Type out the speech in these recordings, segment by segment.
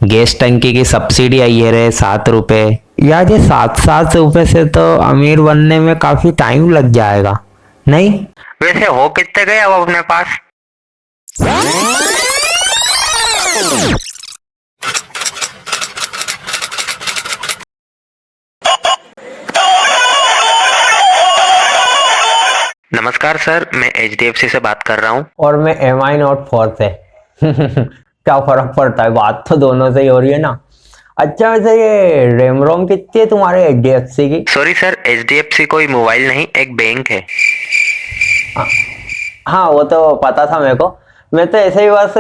Gas टंकी की subsidy आई है रे 7 रुपए। यार ये 7-7 रुपए से तो अमीर बनने में काफी टाइम लग जाएगा नहीं? वैसे हो कितने गए अब अपने पास? नमस्कार सर, मैं HDFC से बात कर रहा हूँ। और मैं MI नोट 4 से। क्या फर्क पड़ता है, बात तो दोनों से ही हो रही है ना। अच्छा वैसे ये रैम रोम कितनी है तुम्हारे HDFC की? सॉरी सर, HDFC कोई मोबाइल नहीं, एक बैंक है। हाँ वो तो पता था मेरे को। मैं तो ऐसे ही बस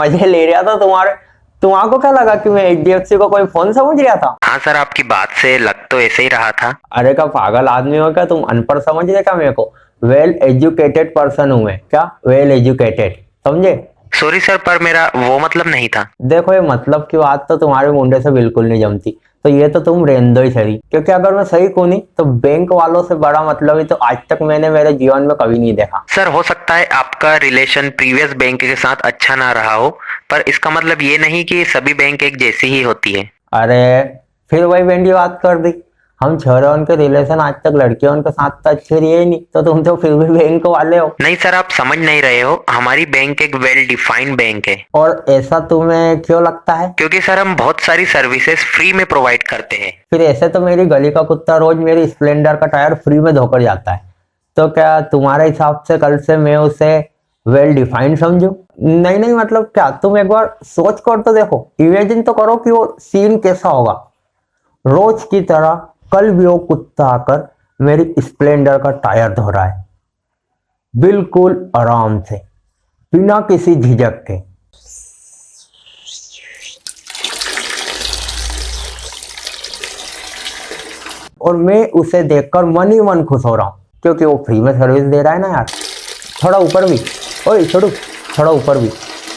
मजे ले रहा था तुम्हारे। तुम्हारे क्या लगा कि मैं HDFC को कोई फोन समझ रहा था? हाँ सर, आपकी बात से लग तो ऐसे ही रहा था। अरे क्या पागल आदमी हो क्या तुम, अनपढ़ समझ रहे क्या मेरे को? वेल एजुकेटेड पर्सन हूं मैं। क्या वेल एजुकेटेड, समझे? सॉरी सर, पर मेरा वो मतलब नहीं था। देखो ये मतलब की बात तो तुम्हारे मुंडे से बिल्कुल नहीं जमती, तो ये तो तुम रेंदो ही सही। क्योंकि अगर मैं सही कहूँ नहीं तो बैंक वालों से बड़ा मतलब ही तो आज तक मैंने मेरे जीवन में कभी नहीं देखा। सर हो सकता है आपका रिलेशन प्रीवियस बैंक के साथ अच्छा ना रहा हो, पर इसका मतलब ये नहीं कि सभी बैंक एक जैसी ही होती है। अरे फिर वही बेंडी बात कर दी। हम छोरों के रिलेशन आज तक लड़कियों के साथ तो अच्छे रहे ही नहीं, तो तुम तो फिर भी बैंक वाले हो। नहीं सर, आप समझ नहीं रहे हो, हमारी बैंक एक वेल डिफाइंड बैंक है। और ऐसा तुम्हें क्यों लगता है? क्योंकि सर हम बहुत सारी सर्विसेज फ्री में प्रोवाइड करते हैं। फिर ऐसे तो मेरी गली का कुत्ता रोज मेरी स्प्लेंडर का टायर फ्री में धोकर जाता है, तो क्या तुम्हारे हिसाब से कल से मैं उसे वेल डिफाइंड समझू? नहीं नहीं, मतलब क्या, तुम एक बार सोच कर तो देखो, इमेजिन तो करो कि वो सीन कैसा होगा। रोज की तरह कल भी वो कुत्ता आकर मेरी स्प्लेंडर का टायर धो रहा है, बिल्कुल आराम से, बिना किसी झिझक के। और मैं उसे देखकर मन ही मन खुश हो रहा हूँ, क्योंकि वो फ्री में सर्विस दे रहा है ना यार। थोड़ा ऊपर भी, ओए छोड़ू, थोड़ा ऊपर भी।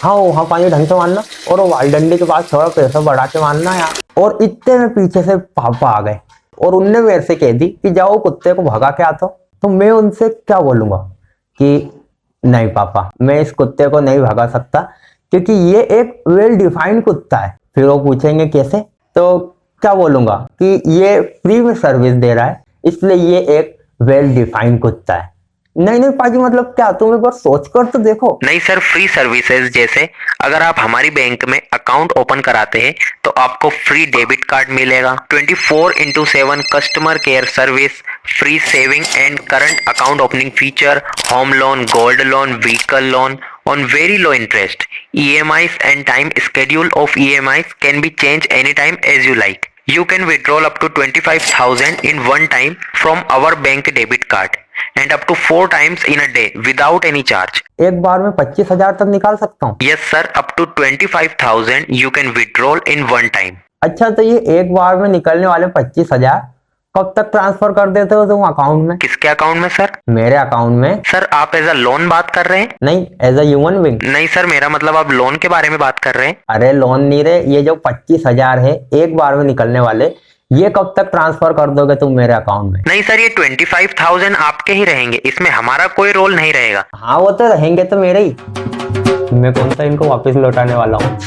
हाँ वहाँ पानी ढंग से मारना, और वो वाल डंडे के पास थोड़ा पैसा बढ़ा के मारना यार। और इतने में पीछे से पापा आ गए और उनने मेरे से कह दी कि जाओ कुत्ते को भगा के आता हो। तो मैं उनसे क्या बोलूंगा कि नहीं पापा, मैं इस कुत्ते को नहीं भगा सकता, क्योंकि ये एक वेल डिफाइंड कुत्ता है। फिर वो पूछेंगे कैसे, तो क्या बोलूंगा कि ये फ्री में सर्विस दे रहा है, इसलिए ये एक वेल डिफाइंड कुत्ता है। नहीं नहीं पाजी, मतलब क्या, तुम एक बार सोच कर तो देखो। नहीं सर, फ्री सर्विसेज जैसे अगर आप हमारी बैंक में अकाउंट ओपन कराते हैं तो आपको फ्री डेबिट कार्ड मिलेगा, 24/7 customer care service, free saving and current account opening feature, home loan, gold loan, vehicle loan on very low interest. EMIs and time schedule of EMIs can be changed anytime as you like. You can withdraw up to 25,000 in one time from our bank debit card and up to 4 times in a day without any charge. एक बार में 25,000 तक निकाल सकता हूँ? Yes sir, up to 25,000 you can withdraw in one time. अच्छा तो ये एक बार में निकलने वाले 25,000 कब तक ट्रांसफर कर देते हो तुम अकाउंट में? किसके अकाउंट में सर? मेरे अकाउंट में। सर आप एज अ लोन बात कर रहे हैं? नहीं, एज अ ह्यूमन बीइंग। नहीं सर, मेरा मतलब आप लोन के बारे में बात कर रहे हैं। अरे लोन नहीं रे, ये जो 25,000 है एक बार में निकलने वाले, ये कब तक ट्रांसफर कर दोगे तुम मेरे अकाउंट में? नहीं सर, ये 25,000 आपके ही रहेंगे, इसमें हमारा कोई रोल नहीं रहेगा। हाँ वो तो रहेंगे तो मेरे ही, मैं कौन सा इनको वापस लौटाने वाला हूँ।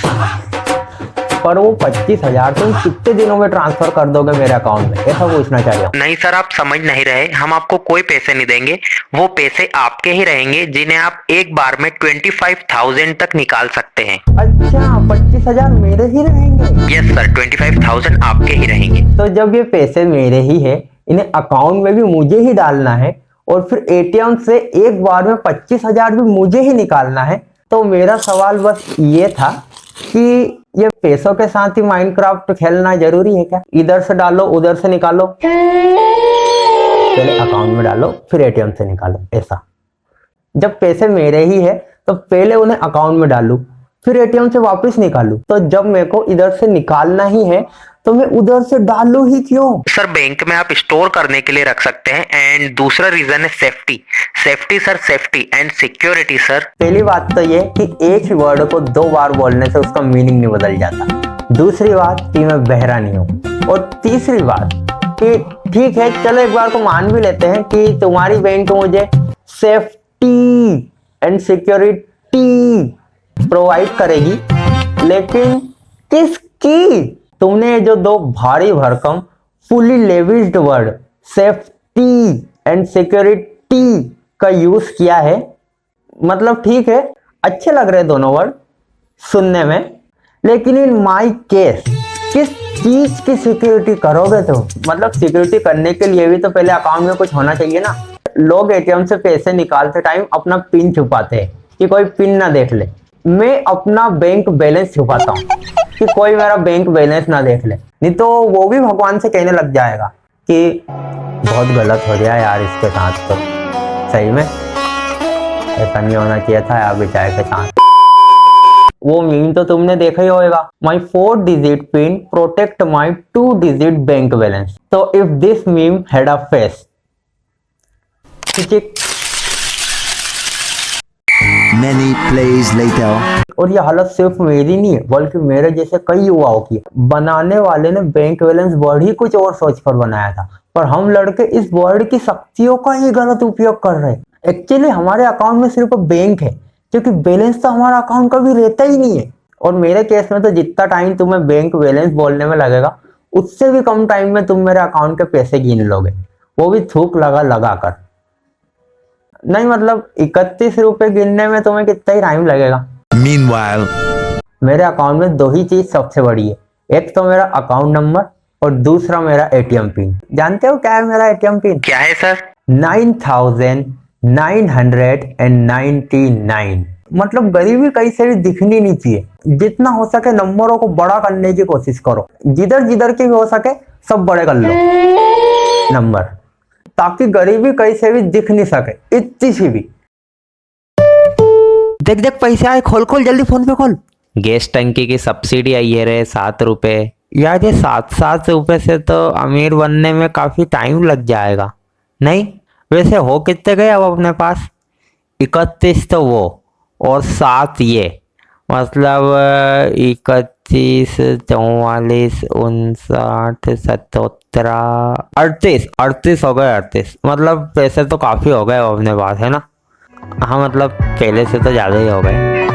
पर वो 25,000 तुम कितने दिनों में ट्रांसफर कर दोगे मेरे अकाउंट में, ऐसा पूछना चाह रहा हूँ। नहीं सर, आप समझ नहीं रहे, हम आपको कोई पैसे नहीं देंगे, वो पैसे आपके ही रहेंगे जिन्हें आप एक बार में 25,000 तक निकाल सकते हैं। अच्छा 25,000 मेरे ही रहेंगे? यस सर, 25,000 आपके ही रहेंगे। तो जब ये पैसे मेरे ही है, इन्हें अकाउंट में भी मुझे ही डालना है, और फिर ATM से एक बार में 25,000 भी मुझे ही निकालना है, तो मेरा सवाल बस ये था कि ये पैसों के साथ ही माइनक्राफ्ट खेलना जरूरी है क्या? इधर से डालो उधर से निकालो, पहले अकाउंट में डालो फिर ATM से निकालो, ऐसा। जब पैसे मेरे ही है तो पहले उन्हें अकाउंट में डालू फिर ATM से वापस निकालू, तो जब मेरे को इधर से निकालना ही है तो मैं उधर से डालू ही क्यों? सर बैंक में आप स्टोर करने के लिए रख सकते हैं, एंड दूसरा रीजन है safety. Safety sir, safety and security sir. पहली बात तो ये कि एक ही वर्ड को 2 बार बोलने से उसका मीनिंग नहीं बदल जाता। दूसरी बात कि मैं बहरा नहीं हूँ, और तीसरी बात कि ठीक है चलो एक बार को मान भी लेते हैं कि तुम्हारी बैंक मुझे सेफ्टी एंड सिक्योरिटी प्रोवाइड करेगी, लेकिन किसकी? तुमने ये जो दो भारी भरकम फुली लेविस्ड वर्ड सेफ्टी एंड सिक्योरिटी का यूज किया है, मतलब ठीक है, अच्छे लग रहे दोनों वर्ड सुनने में, लेकिन इन माई केस किस चीज की सिक्योरिटी करोगे तुम? मतलब सिक्योरिटी करने के लिए भी तो पहले अकाउंट में कुछ होना चाहिए ना। लोग एटीएम से पैसे निकालते टाइम अपना पिन छुपाते हैं कि कोई पिन ना देख ले। मैं अपना बैंक बैलेंस छुपाता हूँ कि कोई मेरा बैंक बैलेंस ना देख ले, नहीं तो वो भी भगवान से कहने लग जाएगा कि बहुत गलत हो गया यार इसके साथ, तो सही में ऐसा नहीं होना चाहिए था यार बेचारे के साथ। वो मीम तो तुमने देखा ही होगा, my 4 digit pin protect my 2 digit bank balance. तो if this meme had a face, Many plays later. और ये हालत सिर्फ मेरी नहीं है बल्कि मेरे जैसे कई युवाओं की। बनाने वाले ने बैंक बैलेंस वर्ड ही कुछ और सोच कर बनाया था, पर हम लड़के इस वर्ड की शक्तियों का ही गलत उपयोग कर रहे हैं। एक्चुअली हमारे अकाउंट में सिर्फ बैंक है, क्योंकि बैलेंस तो हमारा अकाउंट का भी रहता ही नहीं है। और मेरे केस में तो जितना टाइम तुम्हें बैंक बैलेंस बोलने में लगेगा उससे भी कम टाइम में तुम मेरे अकाउंट के पैसे गिन लोगे, वो भी थूक लगा कर। नहीं मतलब 31 रुपए गिनने में तुम्हें कितना ही टाइम लगेगा। Meanwhile, मेरे अकाउंट में दो ही चीज सबसे बड़ी है, एक तो मेरा अकाउंट नंबर और दूसरा मेरा एटीएम पिन। जानते हो क्या है मेरा एटीएम पिन? क्या है सर? 9999। मतलब गरीबी कहीं से भी दिखनी नहीं चाहिए। जितना हो सके नंबरों को बड़ा करने की कोशिश करो, जिधर जिधर के भी हो सके सब बड़े कर लो नंबर, ताकि गरीबी कहीं से भी दिख नहीं सके इतनी सी भी। देख देख पैसे आए, खोल खोल जल्दी फोन पे खोल। गैस टंकी की सब्सिडी आई है रे 7 रुपए। यार ये 7 रुपए से तो अमीर बनने में काफी टाइम लग जाएगा। नहीं वैसे हो कितने गए अब अपने पास? 31 तो वो और 7 ये, मतलब 31, 44, 59, 17, 38 हो गए। 38 मतलब पैसे तो काफी हो गए अपने पास, है ना? हाँ मतलब पहले से तो ज्यादा ही हो गए।